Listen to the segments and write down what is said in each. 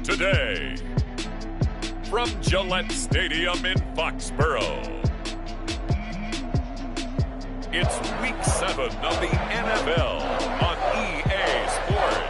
today. From Gillette Stadium in Foxborough, it's Week 7 of the NFL on EA Sports.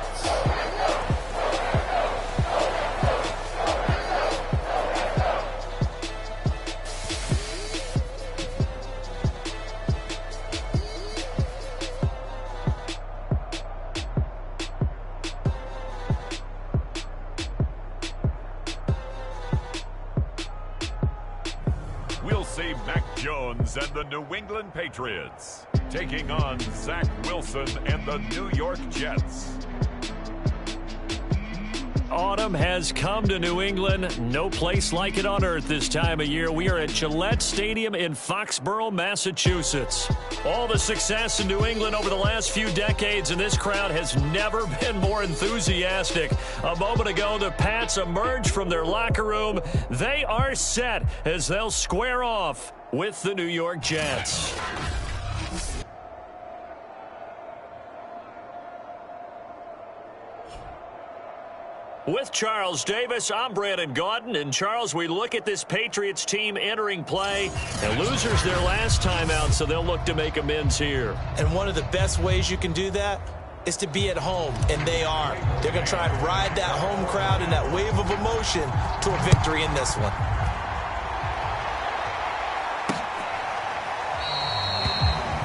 We'll see Mac Jones and the New England Patriots taking on Zach Wilson and the New York Jets. Autumn has come to New England. No place like it on earth this time of year. We are at Gillette Stadium in Foxborough, Massachusetts. All the success in New England over the last few decades, and this crowd has never been more enthusiastic. A moment ago, the Pats emerged from their locker room. They are set as they'll square off with the New York Jets. With Charles Davis, I'm Brandon Gaudin. And Charles, we look at this Patriots team entering play. And losers their last time out, so they'll look to make amends here. And one of the best ways you can do that is to be at home, and they are. They're going to try and ride that home crowd and that wave of emotion to a victory in this one.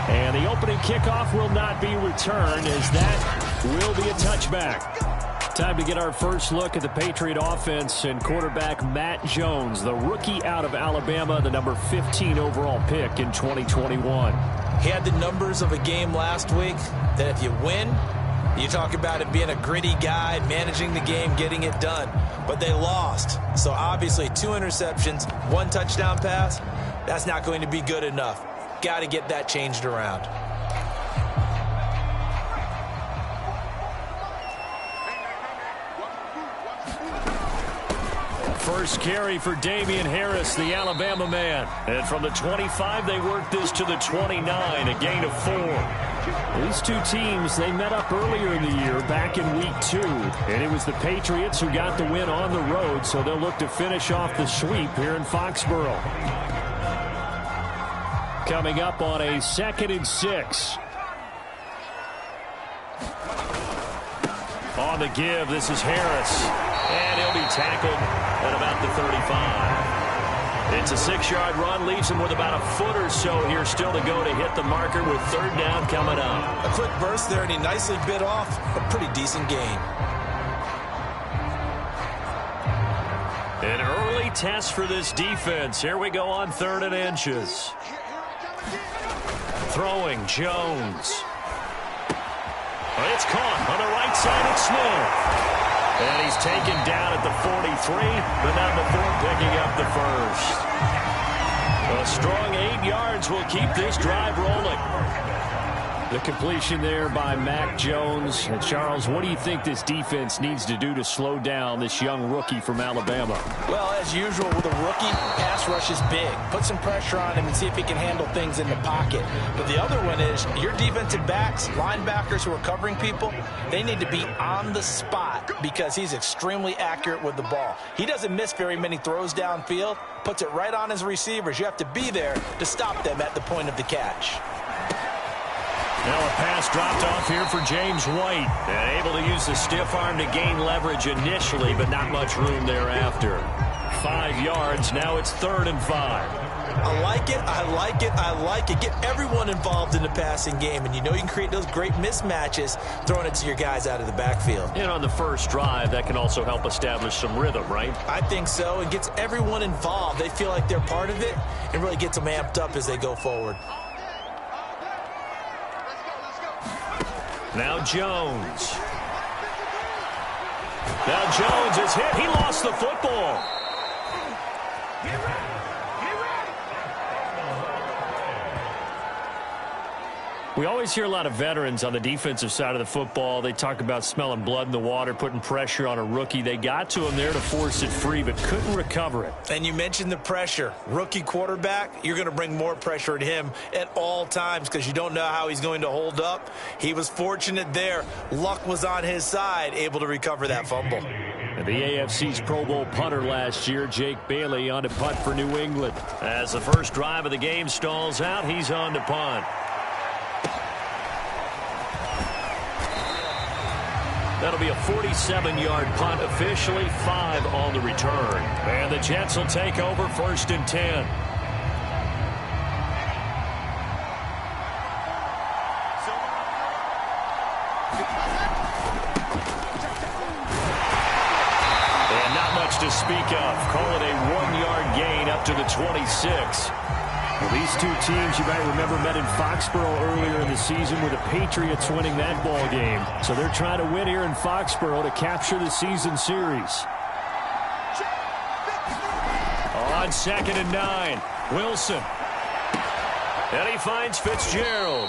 And the opening kickoff will not be returned, as that will be a touchback. Time to get our first look at the Patriot offense and quarterback Matt Jones, the rookie out of Alabama, the number 15 overall pick in 2021. He had the numbers of a game last week that if you win, you talk about it being a gritty guy, managing the game, getting it done. But they lost. So obviously 2 interceptions, 1 touchdown pass, that's not going to be good enough. Got to get that changed around. First carry for Damian Harris, the Alabama man. And from the 25, they worked this to the 29, a gain of 4. These two teams, they met up earlier in the year, back in Week 2. And it was the Patriots who got the win on the road, so they'll look to finish off the sweep here in Foxborough. Coming up on a 2nd and 6. On the give, this is Harris. And he'll be tackled at about the 35. It's a 6-yard run, leaves him with about a foot or so here still to go to hit the marker with 3rd down coming up. A quick burst there, and he nicely bit off a pretty decent gain. An early test for this defense. Here we go on 3rd and inches. Throwing, Jones. It's caught on the right side. It's Smith. And he's taken down at the 43, but not before picking up the first. A strong 8 yards will keep this drive rolling. The completion there by Mac Jones. And Charles, what do you think this defense needs to do to slow down this young rookie from Alabama? Well, as usual with a rookie, pass rush is big. Put some pressure on him and see if he can handle things in the pocket. But the other one is your defensive backs, linebackers who are covering people, they need to be on the spot because he's extremely accurate with the ball. He doesn't miss very many throws downfield, puts it right on his receivers. You have to be there to stop them at the point of the catch. Now a pass dropped off here for James White. And able to use the stiff arm to gain leverage initially, but not much room thereafter. 5 yards, now it's 3rd and 5. I like it, I like it, I like it. Get everyone involved in the passing game, and you know you can create those great mismatches throwing it to your guys out of the backfield. And on the first drive, that can also help establish some rhythm, right? I think so. It gets everyone involved. They feel like they're part of it and really gets them amped up as they go forward. Now Jones. Now Jones is hit. He lost the football. We always hear a lot of veterans on the defensive side of the football. They talk about smelling blood in the water, putting pressure on a rookie. They got to him there to force it free, but couldn't recover it. And you mentioned the pressure. Rookie quarterback, you're going to bring more pressure at him at all times because you don't know how he's going to hold up. He was fortunate there. Luck was on his side, able to recover that fumble. The AFC's Pro Bowl punter last year, Jake Bailey, on to punt for New England. As the first drive of the game stalls out, he's on to punt. That'll be a 47-yard punt, officially 5 on the return. And the Jets will take over 1st and 10. To speak of. Call it a 1-yard gain up to the 26. Well, these two teams, you might remember, met in Foxborough earlier in the season with the Patriots winning that ball game. So they're trying to win here in Foxborough to capture the season series. On 2nd and 9, Wilson. And he finds Fitzgerald.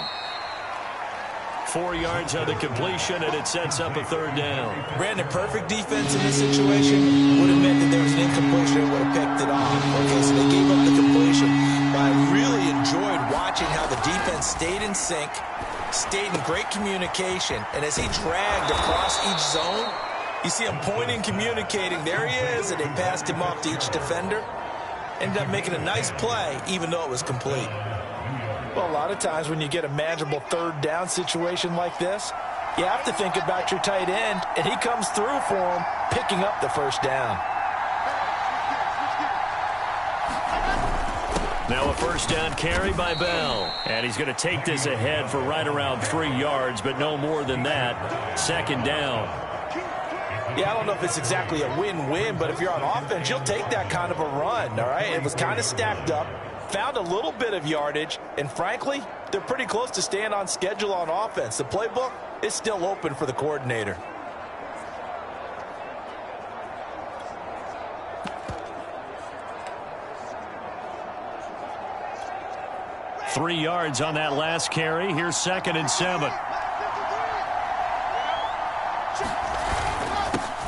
4 yards on the completion, and it sets up a 3rd down. Brandon, perfect defense in this situation would have meant that there was an incompletion and would have picked it off. Okay, so they gave up the completion. But I really enjoyed watching how the defense stayed in sync, stayed in great communication, and as he dragged across each zone, you see him pointing, communicating. There he is, and they passed him off to each defender. Ended up making a nice play, even though it was complete. Well, a lot of times when you get a manageable 3rd down situation like this, you have to think about your tight end, and he comes through for him, picking up the 1st down. Now a 1st down carry by Bell. And he's going to take this ahead for right around 3 yards, but no more than that. 2nd down. Yeah, I don't know if it's exactly a win-win, but if you're on offense, you'll take that kind of a run, all right? It was kind of stacked up. Found a little bit of yardage, and frankly, they're pretty close to staying on schedule on offense. The playbook is still open for the coordinator. Three yards on that last carry. Here's 2nd and 7.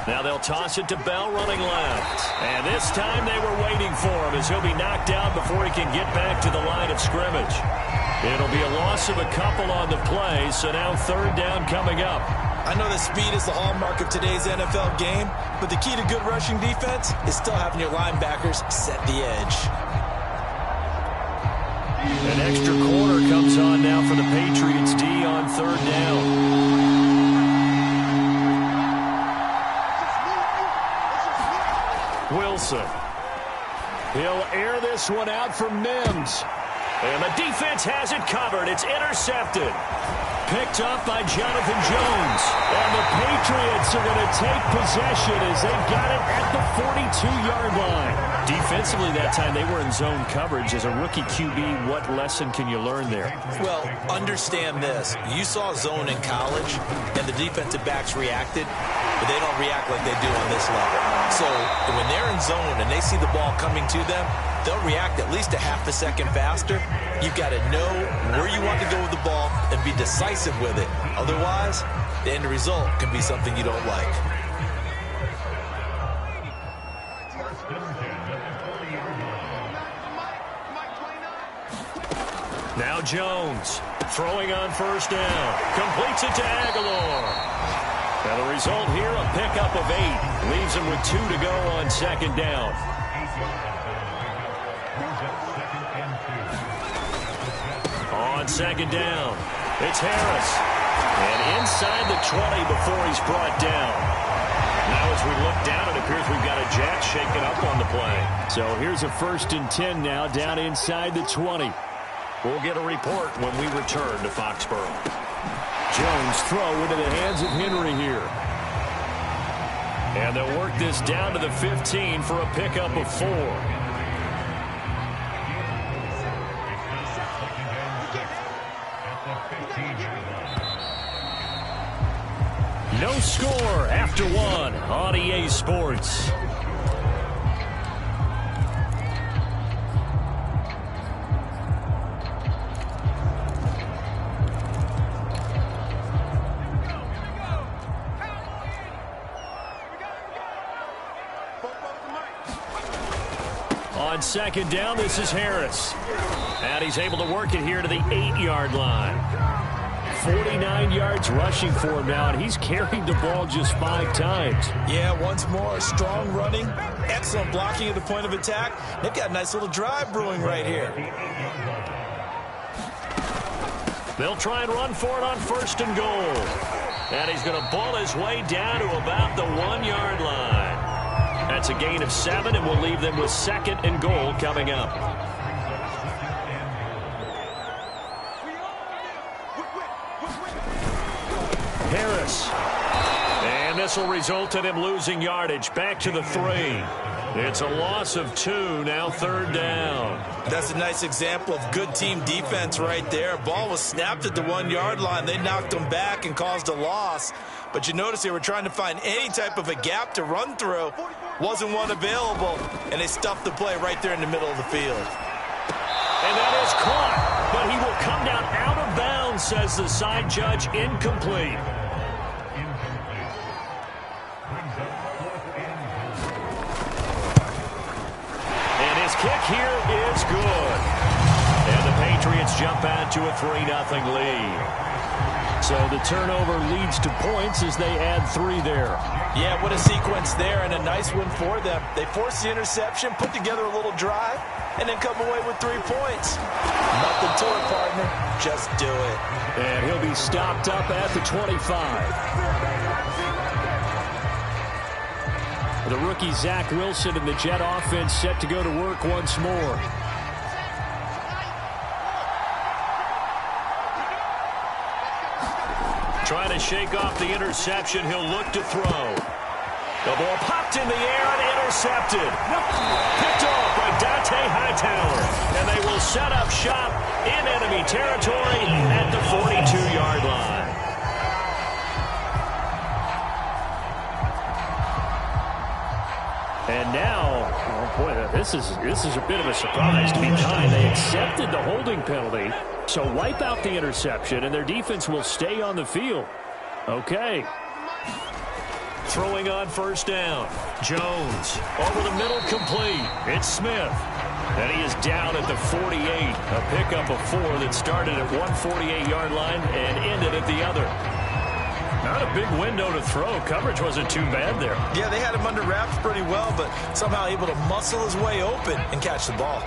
Now they'll toss it to Bell running left. And this time they were waiting for him as he'll be knocked down before he can get back to the line of scrimmage. It'll be a loss of a couple on the play, so now 3rd down coming up. I know that speed is the hallmark of today's NFL game, but the key to good rushing defense is still having your linebackers set the edge. An extra corner comes on now for the Patriots D on 3rd down. Wilson. He'll air this one out for Mims. And the defense has it covered. It's intercepted. Picked up by Jonathan Jones. And the Patriots are going to take possession as they've got it at the 42-yard line. Defensively that time, they were in zone coverage. As a rookie QB, what lesson can you learn there? Well, understand this. You saw zone in college, and the defensive backs reacted, but they don't react like they do on this level. So when they're in zone and they see the ball coming to them, they'll react at least a half a second faster. You've got to know where you want to go with the ball and be decisive with it. Otherwise, the end result can be something you don't like. Now Jones throwing on 1st down. Completes it to Aguilar. Now the result here, a pickup of 8. Leaves him with 2 to go on 2nd down. On 2nd down, it's Harris. And inside the 20 before he's brought down. Now as we look down, it appears we've got a jack shaken up on the play. So here's a 1st and 10 now, down inside the 20. We'll get a report when we return to Foxborough. Jones throw into the hands of Henry here. And they'll work this down to the 15 for a pickup of 4. No score after 1 on EA Sports. On 2nd down, this is Harris. And he's able to work it here to the 8-yard line. 49 yards rushing for him now, and he's carried the ball just 5 times. Yeah, once more, strong running, excellent blocking at the point of attack. They've got a nice little drive brewing right here. They'll try and run for it on 1st and goal. And he's going to ball his way down to about the 1-yard line. That's a gain of 7, and we'll leave them with 2nd and goal coming up. Harris. And this will result in him losing yardage. Back to the 3. It's a loss of 2, now 3rd down. That's a nice example of good team defense right there. Ball was snapped at the 1-yard line. They knocked him back and caused a loss. But you notice they were trying to find any type of a gap to run through. Wasn't one available, and they stuffed the play right there in the middle of the field. And that is caught, but he will come down out of bounds, says the side judge. Incomplete. Kick here is good. And the Patriots jump out to a 3-0 lead. So the turnover leads to points as they add 3 there. Yeah, what a sequence there, and a nice win for them. They forced the interception, put together a little drive, and then come away with 3 points. Nothing to it, partner. Just do it. And he'll be stopped up at the 25. The rookie Zach Wilson and the Jet offense set to go to work once more. Trying to shake off the interception. He'll look to throw. The ball popped in the air and intercepted. Picked off by Dante Hightower. And they will set up shop in enemy territory at the 42-yard line. And now, oh boy, this is a bit of a surprise to be kind. They accepted the holding penalty, so wipe out the interception, and their defense will stay on the field. Okay. Throwing on 1st down. Jones over the middle, complete. It's Smith. And he is down at the 48. A pickup of 4 that started at one 48-yard line and ended at the other. Not a big window to throw. Coverage wasn't too bad there. Yeah, they had him under wraps pretty well, but somehow able to muscle his way open and catch the ball.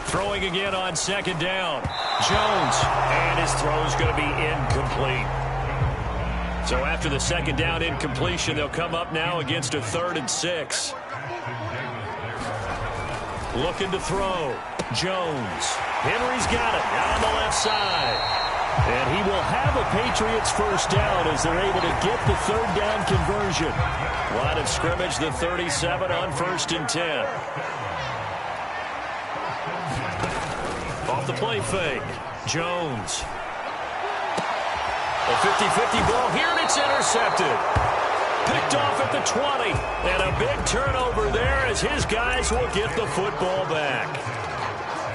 Throwing again on 2nd down. Jones, and his throw is going to be incomplete. So after the 2nd down incompletion, they'll come up now against a 3rd and 6. Looking to throw. Jones. Henry's got it down the left side. And he will have a Patriots 1st down as they're able to get the 3rd down conversion. Line of scrimmage, the 37 on 1st and 10. Off the play fake. Jones. A 50-50 ball here, and it's intercepted. Picked off at the 20. And a big turnover there as his guys will get the football back.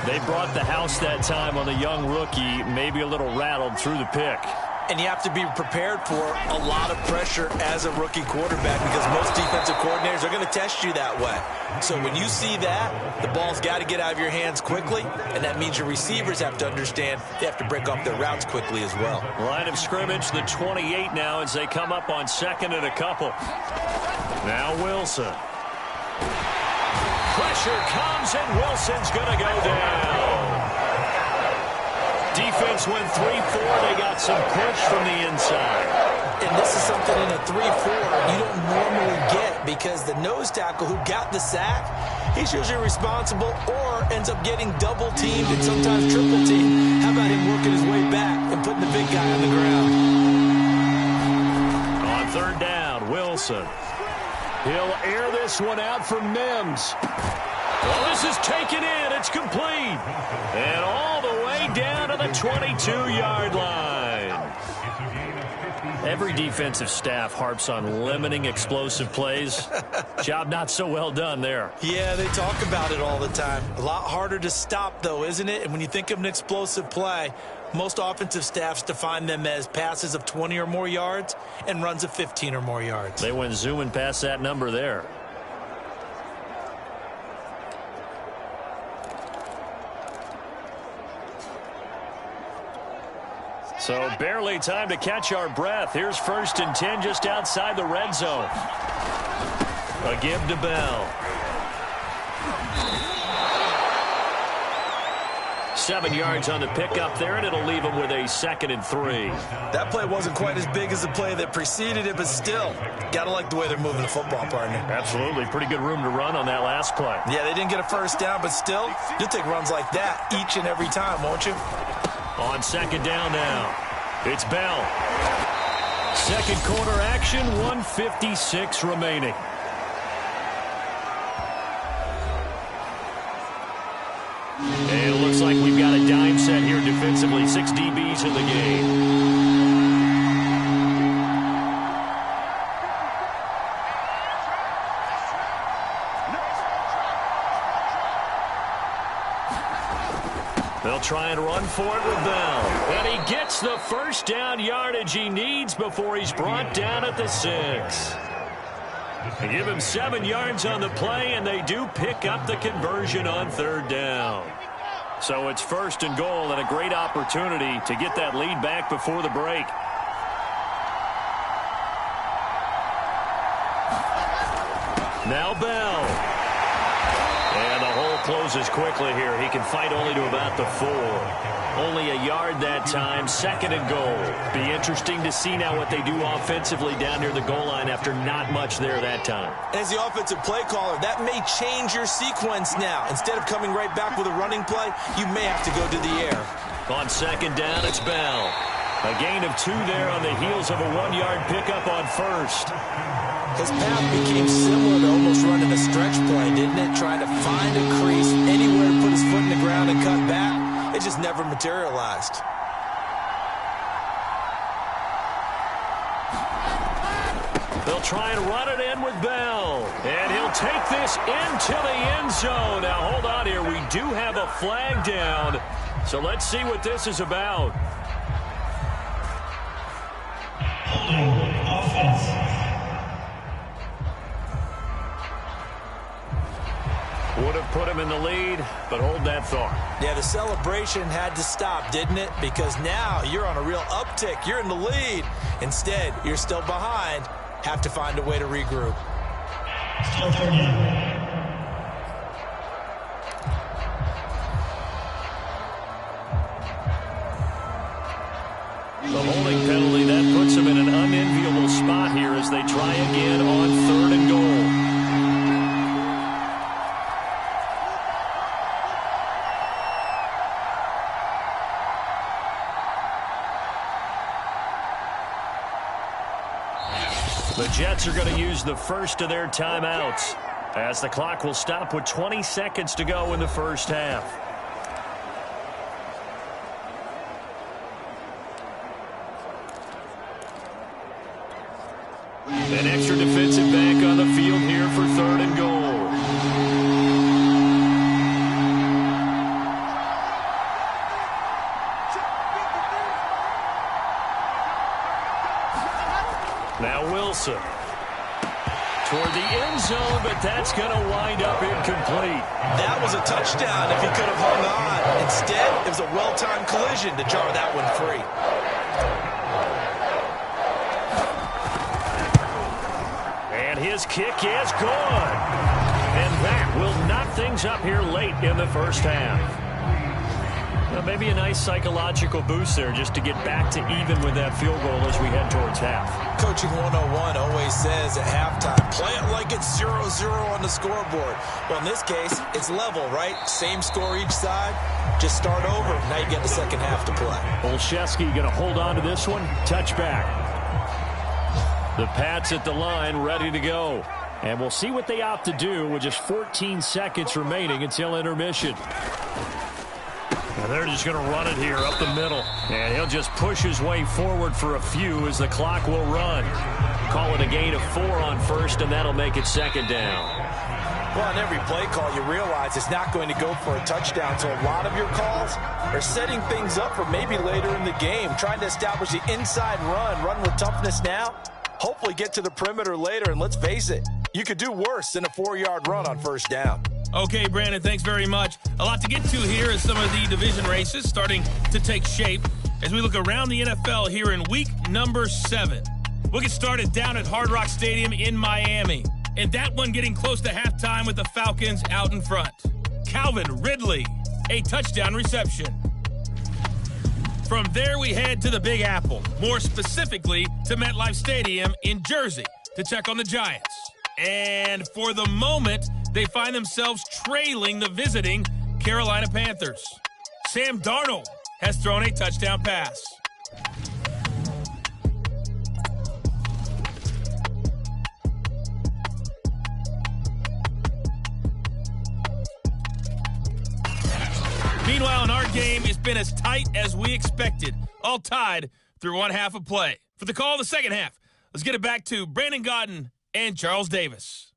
They brought the house that time on the young rookie, maybe a little rattled through the pick. And you have to be prepared for a lot of pressure as a rookie quarterback because most defensive coordinators are going to test you that way. So when you see that, the ball's got to get out of your hands quickly, and that means your receivers have to understand they have to break off their routes quickly as well. Line of scrimmage, the 28 now as they come up on 2nd and a couple. Now Wilson. Pressure comes, and Wilson's going to go down. Defense went 3-4. They got some push from the inside. And this is something in a 3-4 you don't normally get because the nose tackle who got the sack, he's usually responsible or ends up getting double-teamed and sometimes triple-teamed. How about him working his way back and putting the big guy on the ground? On 3rd down, Wilson. He'll air this one out for Mims. Well, this is taken in. It's complete. And all the way down to the 22-yard line. Every defensive staff harps on limiting explosive plays. Job not so well done there. Yeah, they talk about it all the time. A lot harder to stop, though, isn't it? And when you think of an explosive play, most offensive staffs define them as passes of 20 or more yards and runs of 15 or more yards. They went zooming past that number there. So barely time to catch our breath. Here's 1st and 10 just outside the red zone. A give to Bell. 7 yards on the pickup there, and it'll leave him with a 2nd and 3. That play wasn't quite as big as the play that preceded it, but still, gotta like the way they're moving the football, partner. Absolutely. Pretty good room to run on that last play. Yeah, they didn't get a first down, but still, you'll take runs like that each and every time, won't you? On 2nd down now, it's Bell. 2nd quarter action, 1:56 remaining. And it looks like we've got a dime set here defensively. 6 DBs in the game. They'll try and run for it with Bell. And he gets the first down yardage he needs before he's brought down at the 6. They give him 7 yards on the play, and they do pick up the conversion on 3rd down. So it's 1st and goal, and a great opportunity to get that lead back before the break. Now Bell. And the hole closes quickly here. He can fight only to about the 4. Only a yard that time, 2nd and goal. Be interesting to see now what they do offensively down near the goal line after not much there that time. As the offensive play caller, that may change your sequence now. Instead of coming right back with a running play, you may have to go to the air. On 2nd down, it's Bell. A gain of 2 there on the heels of a 1-yard pickup on 1st. His path became similar to almost running a stretch play, didn't it? Trying to find a crease, anywhere to put his foot in the ground and cut back. It just never materialized. They'll try and run it in with Bell. And he'll take this into the end zone. Now, hold on here. We do have a flag down. So let's see what this is about. Would have put him in the lead, but hold that thought. Yeah, the celebration had to stop, didn't it? Because now you're on a real uptick. You're in the lead. Instead, you're still behind. Have to find a way to regroup. The holding penalty, that puts him in an unenviable spot here as they try again on 3rd and goal. The Jets are going to use the first of their timeouts as the clock will stop with 20 seconds to go in the first half. An extra defensive back on the field here for 3rd and goal. Now Wilson. Toward the end zone, but that's going to wind up incomplete. That was a touchdown if he could have hung on. Instead, it was a well-timed collision to jar that one free. And his kick is good. And that will knock things up here late in the first half. Well, maybe a nice psychological boost there just to get back to even with that field goal as we head towards half. Coaching 101 always says at halftime, play it like it's 0-0 on the scoreboard. Well, in this case, it's level, right? Same score each side. Just start over. Now you get the second half to play. Olszewski going to hold on to this one. Touchback. The Pats at the line ready to go. And we'll see what they opt to do with just 14 seconds remaining until intermission. And they're just going to run it here up the middle. And he'll just push his way forward for a few as the clock will run. Call it a gain of 4 on 1st, and that'll make it 2nd down. Well, on every play call, you realize it's not going to go for a touchdown. So a lot of your calls are setting things up for maybe later in the game, trying to establish the inside run with toughness now. Hopefully get to the perimeter later, and let's face it, you could do worse than a 4-yard run on 1st down. Okay, Brandon, thanks very much. A lot to get to here as some of the division races starting to take shape. as we look around the NFL here in week number 7. We'll get started down at Hard Rock Stadium in Miami, and that one getting close to halftime with the Falcons out in front. Calvin Ridley, a touchdown reception. From there, we head to the Big Apple, more specifically to MetLife Stadium in Jersey to check on the Giants. And for the moment, they find themselves trailing the visiting Carolina Panthers. Sam Darnold has thrown a touchdown pass. Meanwhile, in our game, it's been as tight as we expected, all tied through one half of play. For the call of the second half, let's get it back to Brandon Gaudin and Charles Davis.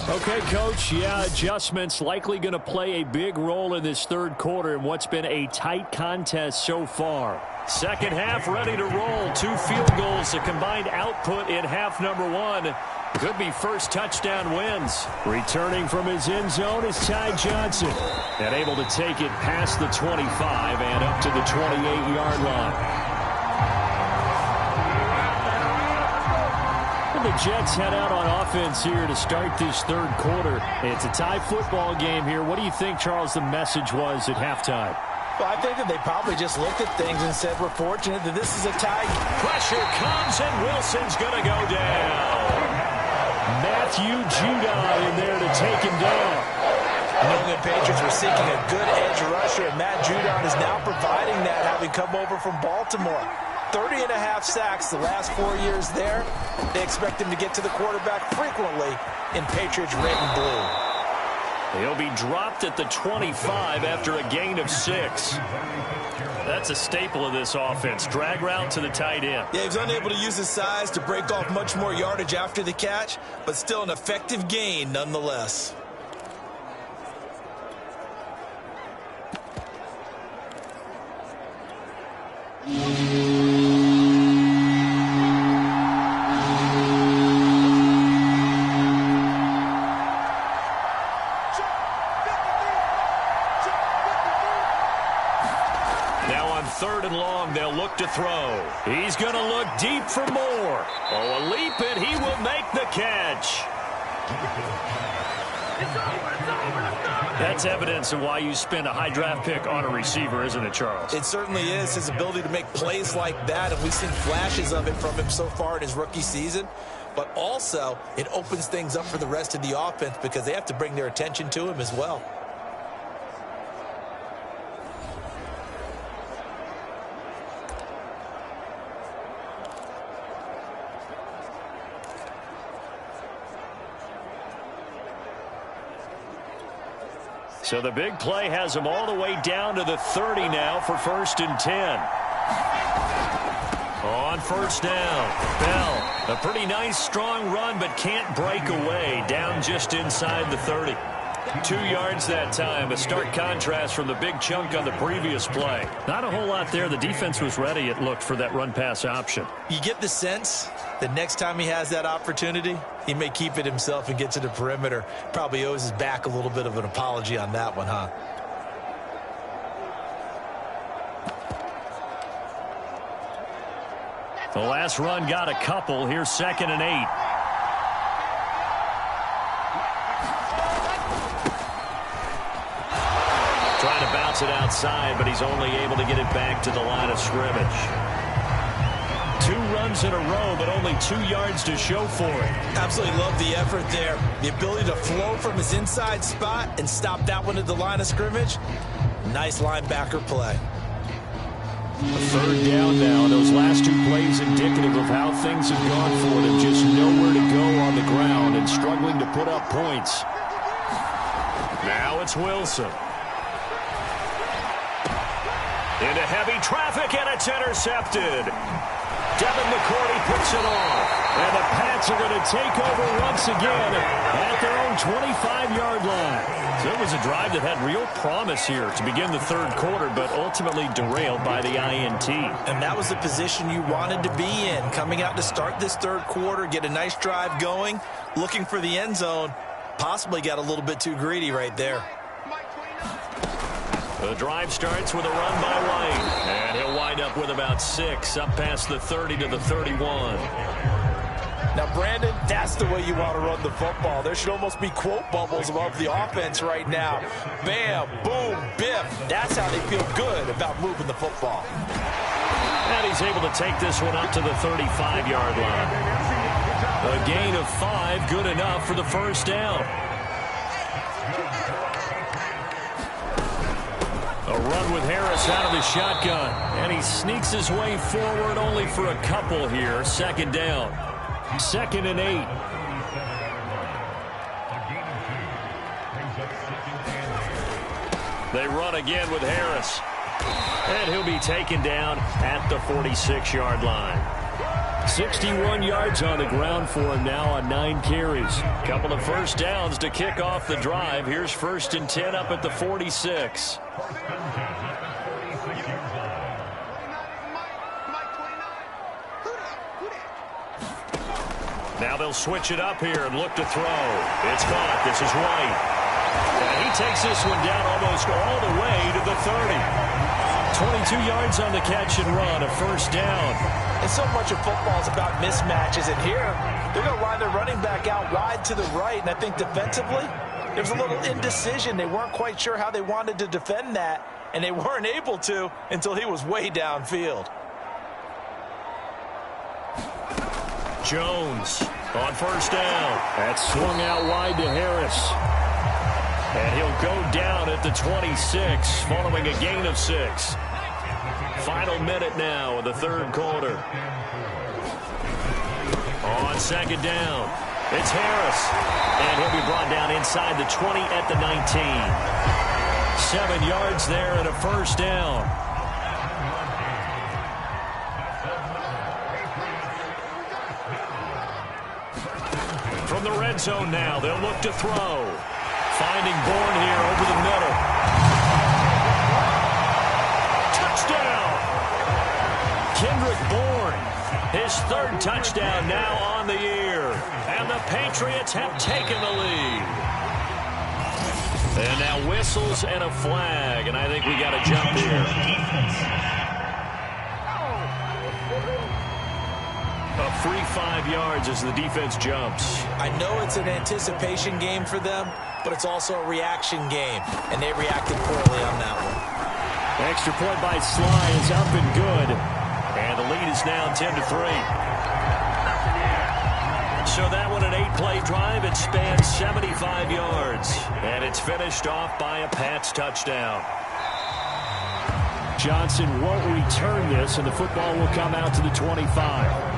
Okay, Coach, adjustments likely going to play a big role in this third quarter in what's been a tight contest so far. Second half ready to roll. 2 field goals, a combined output in half number 1. Could be first touchdown wins. Returning from his end zone is Ty Johnson. And able to take it past the 25 and up to the 28-yard line. The Jets head out on offense here to start this third quarter. It's a tie football game here. What do you think, Charles, the message was at halftime? Well, I think that they probably just looked at things and said, we're fortunate that this is a tie. Pressure comes, and Wilson's going to go down. Matthew Judon in there to take him down. The New England Patriots were seeking a good edge rusher, and Matt Judon is now providing that, having come over from Baltimore. 30.5 sacks the last 4 years there. They expect him to get to the quarterback frequently in Patriots red and blue. He'll be dropped at the 25 after a gain of 6. That's a staple of this offense. Drag route to the tight end. Yeah, he was unable to use his size to break off much more yardage after the catch, but still an effective gain nonetheless. To throw. He's going to look deep for more. Oh, a leap, and he will make the catch. That's evidence of why you spend a high draft pick on a receiver, isn't it, Charles? It certainly is. His ability to make plays like that, and we've seen flashes of it from him so far in his rookie season. But also, it opens things up for the rest of the offense because they have to bring their attention to him as well. So the big play has him all the way down to the 30 now for 1st and 10. On first down, Bell. A pretty nice, strong run, but can't break away. Down just inside the 30. 2 yards that time. A stark contrast from the big chunk on the previous play. Not a whole lot there. The defense was ready, it looked, for that run-pass option. You get the sense that next time he has that opportunity, he may keep it himself and get to the perimeter. Probably owes his back a little bit of an apology on that one, huh? The last run got a couple. Here's 2nd and 8. Trying to bounce it outside, but he's only able to get it back to the line of scrimmage. 2 runs in a row, but only 2 yards to show for it. Absolutely love the effort there. The ability to flow from his inside spot and stop that one at the line of scrimmage. Nice linebacker play. A 3rd down now. Those last 2 plays indicative of how things have gone for them. Just nowhere to go on the ground and struggling to put up points. Now it's Wilson. Into heavy traffic, and it's intercepted. Devin McCourty puts it on. And the Pats are going to take over once again at their own 25-yard line. So it was a drive that had real promise here to begin the third quarter, but ultimately derailed by the INT. And that was the position you wanted to be in. Coming out to start this third quarter, get a nice drive going, looking for the end zone, Possibly got a little bit too greedy right there. The drive starts with a run by White, and he'll wind up with about 6, up past the 30 to the 31. Now, Brandon, that's the way you want to run the football. There should almost be quote bubbles above the offense right now. Bam, boom, biff. That's how they feel good about moving the football. And he's able to take this one up to the 35-yard line. A gain of 5, good enough for the first down. A run with Harris out of the shotgun. And he sneaks his way forward only for a couple here. Second down. 2nd and 8. They run again with Harris. And he'll be taken down at the 46-yard line. 61 yards on the ground for him now on 9 carries. Couple of first downs to kick off the drive. Here's 1st and 10 up at the 46. Now they'll switch it up here and look to throw. It's caught. This is White. And he takes this one down almost all the way to the 30. 22 yards on the catch and run, a first down. And so much of football is about mismatches. And here, they're going to line their running back out wide to the right. And I think defensively, there's a little indecision. They weren't quite sure how they wanted to defend that. And they weren't able to until he was way downfield. Jones on first down. That's swung out wide to Harris. And he'll go down at the 26 following a gain of 6. Final minute now of the third quarter. On second down, it's Harris. And he'll be brought down inside the 20 at the 19. 7 yards there and a first down. From the red zone now, they'll look to throw. Finding Bourne here over the middle. Touchdown! Kendrick Bourne, his 3rd touchdown now on the year. And the Patriots have taken the lead. And now whistles and a flag, and I think we got a jump here. A free 5 yards as the defense jumps. I know it's an anticipation game for them, but it's also a reaction game, and they reacted poorly on that one. Extra point by Sly is up and good, and the lead is now 10-3. So that one, an 8-play drive. It spans 75 yards, and it's finished off by a Pats touchdown. Johnson won't return this, and the football will come out to the 25.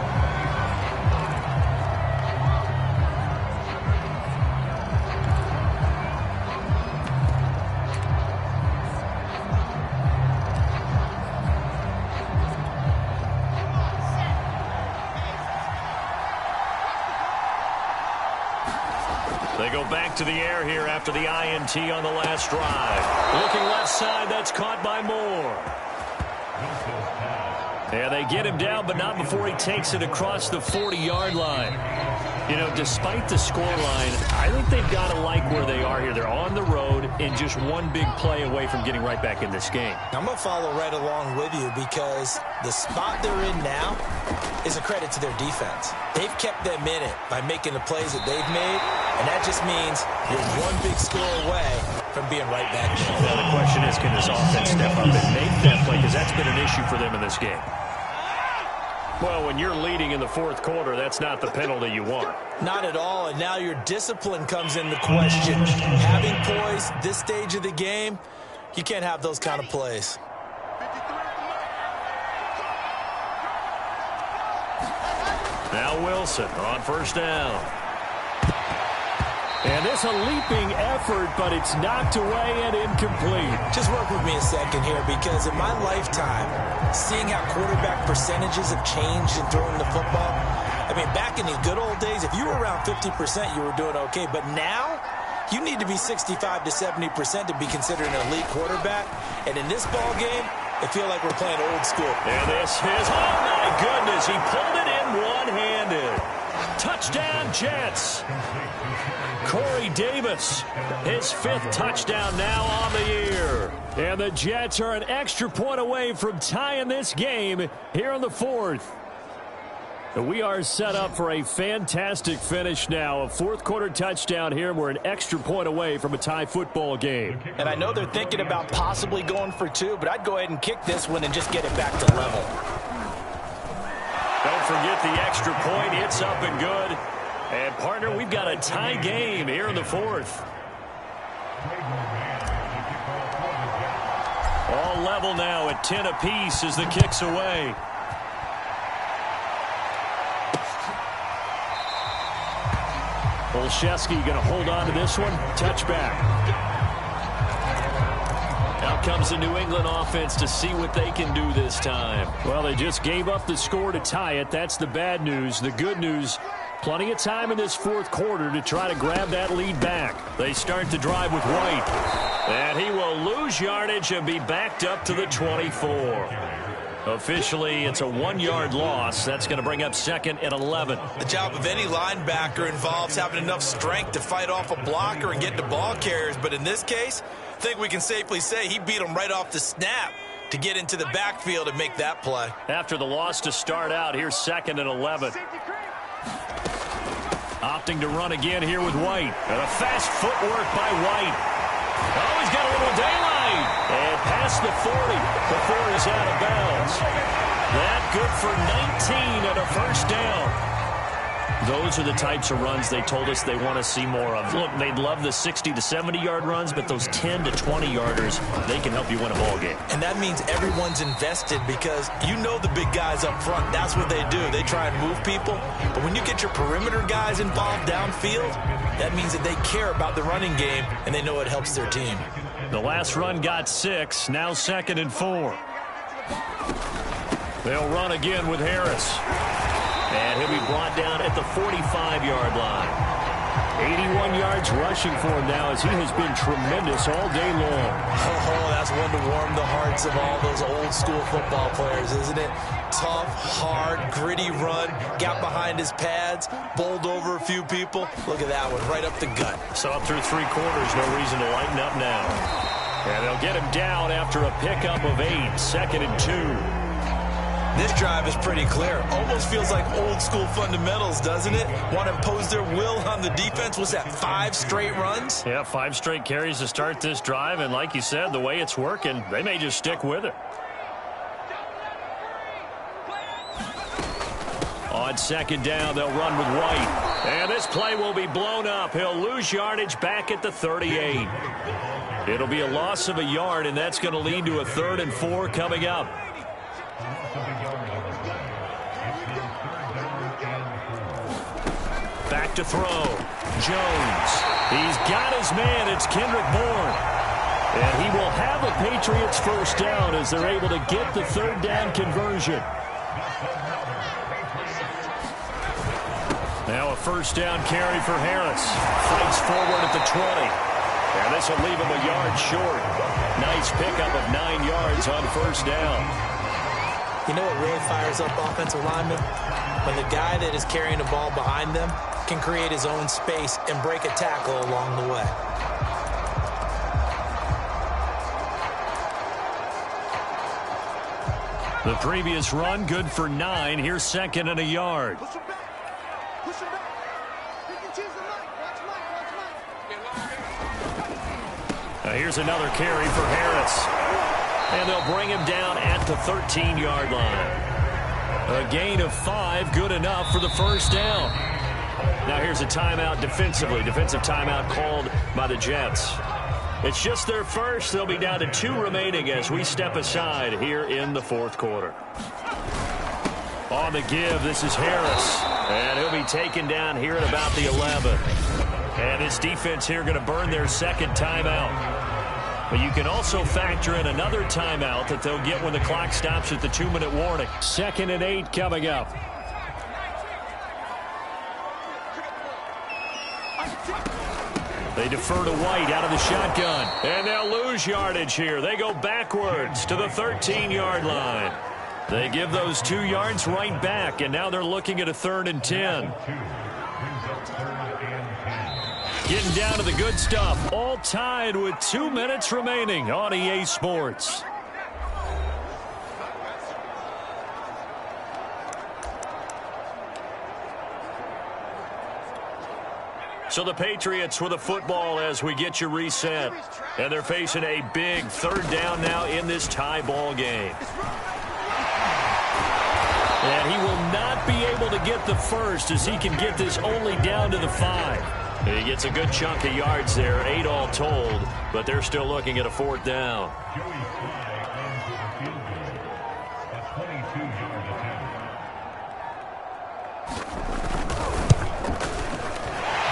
They go back to the air here after the INT on the last drive. Looking left side, that's caught by Moore. And they get him down, but not before he takes it across the 40-yard line. You know, despite the scoreline, I think they've got to like where they are here. They're on the road and just one big play away from getting right back in this game. I'm going to follow right along with you because the spot they're in now is a credit to their defense. They've kept them in it by making the plays that they've made, and that just means you're one big score away from being right back in. Now the question is, can this offense step up and make that play? Because that's been an issue for them in this game. Well, when you're leading in the fourth quarter, that's not the penalty you want. Not at all, and now your discipline comes into question. Having poise this stage of the game, you can't have those kind of plays. Now Wilson on first down. And this a leaping effort, but it's knocked away and incomplete. Just work with me a second here, because in my lifetime, seeing how quarterback percentages have changed in throwing the football, I mean, back in the good old days, if you were around 50%, you were doing okay. But now, you need to be 65 to 70% to be considered an elite quarterback. And in this ball game, I feel like we're playing old school. And this is, oh my goodness, he pulled it in one-handed. Touchdown. Touchdown, Jets. Corey Davis, his 5th touchdown now on the year. And the Jets are an extra point away from tying this game here in the 4th. We are set up for a fantastic finish now. A 4th-quarter touchdown here. We're an extra point away from a tie football game. And I know they're thinking about possibly going for 2, but I'd go ahead and kick this one and just get it back to level. Don't forget the extra point. It's up and good. And, partner, we've got a tie game here in the 4th. All level now at 10 apiece as the kick's away. Olszewski going to hold on to this one. Touchback. Out comes the New England offense to see what they can do this time. Well, they just gave up the score to tie it. That's the bad news. The good news, plenty of time in this 4th quarter to try to grab that lead back. They start the drive with White. And he will lose yardage and be backed up to the 24. Officially, it's a 1-yard loss. That's going to bring up 2nd and 11. The job of any linebacker involves having enough strength to fight off a blocker and get to ball carriers. But in this case, I think we can safely say he beat him right off the snap to get into the backfield and make that play. After the loss to start out, here's 2nd and 11. Opting to run again here with White. And a fast footwork by White. Oh, he's got a little daylight. And past the 40 before he's out of bounds. That good for 19 and a first down. Those are the types of runs they told us they want to see more of. Look, they'd love the 60 to 70-yard runs, but those 10 to 20-yarders, they can help you win a ball game. And that means everyone's invested because you know the big guys up front. That's what they do. They try and move people. But when you get your perimeter guys involved downfield, that means that they care about the running game, and they know it helps their team. The last run got 6, now 2nd and 4. They'll run again with Harris. And he'll be brought down at the 45-yard line. 81 yards rushing for him now as he has been tremendous all day long. Oh, that's one to warm the hearts of all those old-school football players, isn't it? Tough, hard, gritty run, got behind his pads, bowled over a few people. Look at that one, right up the gut. So up through 3 quarters, no reason to lighten up now. And they'll get him down after a pickup of 8, 2nd and 2. This drive is pretty clear. Almost feels like old-school fundamentals, doesn't it? Want to impose their will on the defense. Was that 5 straight runs? Yeah, 5 straight carries to start this drive. And like you said, the way it's working, they may just stick with it. On 2nd down, they'll run with White. And this play will be blown up. He'll lose yardage back at the 38. It'll be a loss of a yard, and that's going to lead to a 3rd and 4 coming up. Back to throw. Jones. He's got his man. It's Kendrick Bourne. And he will have a Patriots first down as they're able to get the 3rd down conversion. Now a first down carry for Harris. Fights forward at the 20. And this will leave him a yard short. Nice pickup of 9 yards on first down. You know what really fires up offensive linemen? When the guy that is carrying the ball behind them can create his own space and break a tackle along the way. The previous run, good for 9. Here's 2nd and a yard. Push him back. Push him back. He can choose the line. Watch. Now here's another carry for Harris. And they'll bring him down at the 13-yard line. A gain of 5, good enough for the first down. Now here's a timeout defensively. Defensive timeout called by the Jets. It's just their first. They'll be down to 2 remaining as we step aside here in the 4th quarter. On the give, this is Harris. And he'll be taken down here at about the 11. And this defense here going to burn their 2nd timeout. But you can also factor in another timeout that they'll get when the clock stops at the 2-minute warning. 2nd and 8 coming up. They defer to White out of the shotgun. And they'll lose yardage here. They go backwards to the 13-yard line. They give those 2 yards right back, and now they're looking at a 3rd and 10. Getting down to the good stuff. All tied with 2 minutes remaining on EA Sports. So the Patriots with the football as we get you reset. And they're facing a big third down now in this tie ball game. And he will not be able to get the first as he can get this only down to the 5. He gets a good chunk of yards there, 8 all told, but they're still looking at a fourth down.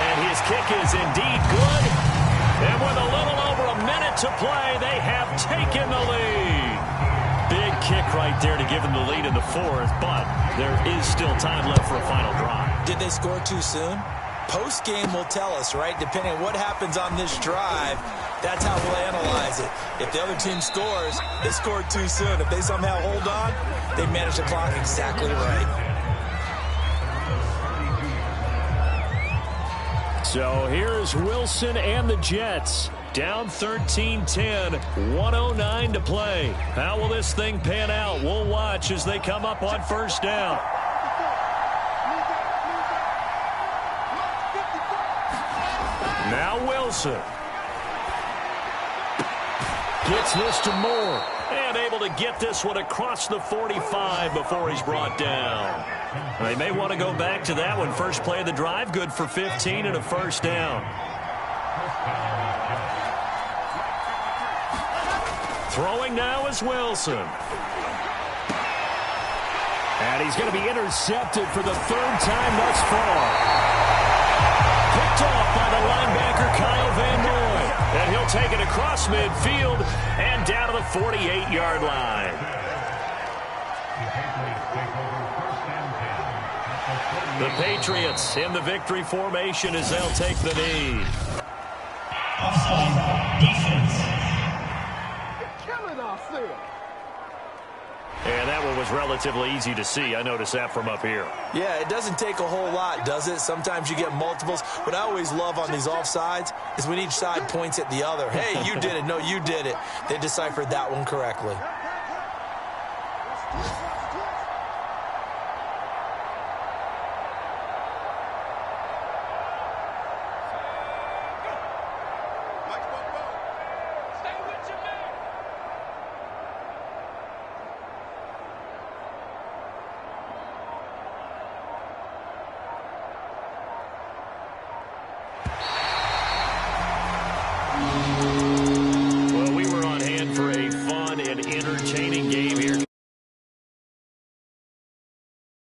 And his kick is indeed good. And with a little over a minute to play, they have taken the lead. Big kick right there to give them the lead in the fourth, but there is still time left for a final drive. Did they score too soon? Post-game will tell us, right? Depending on what happens on this drive, that's how we'll analyze it. If the other team scores, they scored too soon. If they somehow hold on, they manage the clock exactly right. So here's Wilson and the Jets. Down 13-10, 1:09 to play. How will this thing pan out? We'll watch as they come up on first down. Now Wilson. Gets this to Moore. And able to get this one across the 45 before he's brought down. They may want to go back to that one. First play of the drive, good for 15 and a first down. Throwing now is Wilson. And he's going to be intercepted for the third time thus far. Picked off by the linebacker Kyle Van Noy. And he'll take it across midfield and down to the 48-yard line. The Patriots in the victory formation as they'll take the knee. Offside defense. Killing us there. And that one was relatively easy to see. I noticed that from up here. Yeah, it doesn't take a whole lot, does it? Sometimes you get multiples. What I always love on these offsides is when each side points at the other. Hey, you did it. No, you did it. They deciphered that one correctly.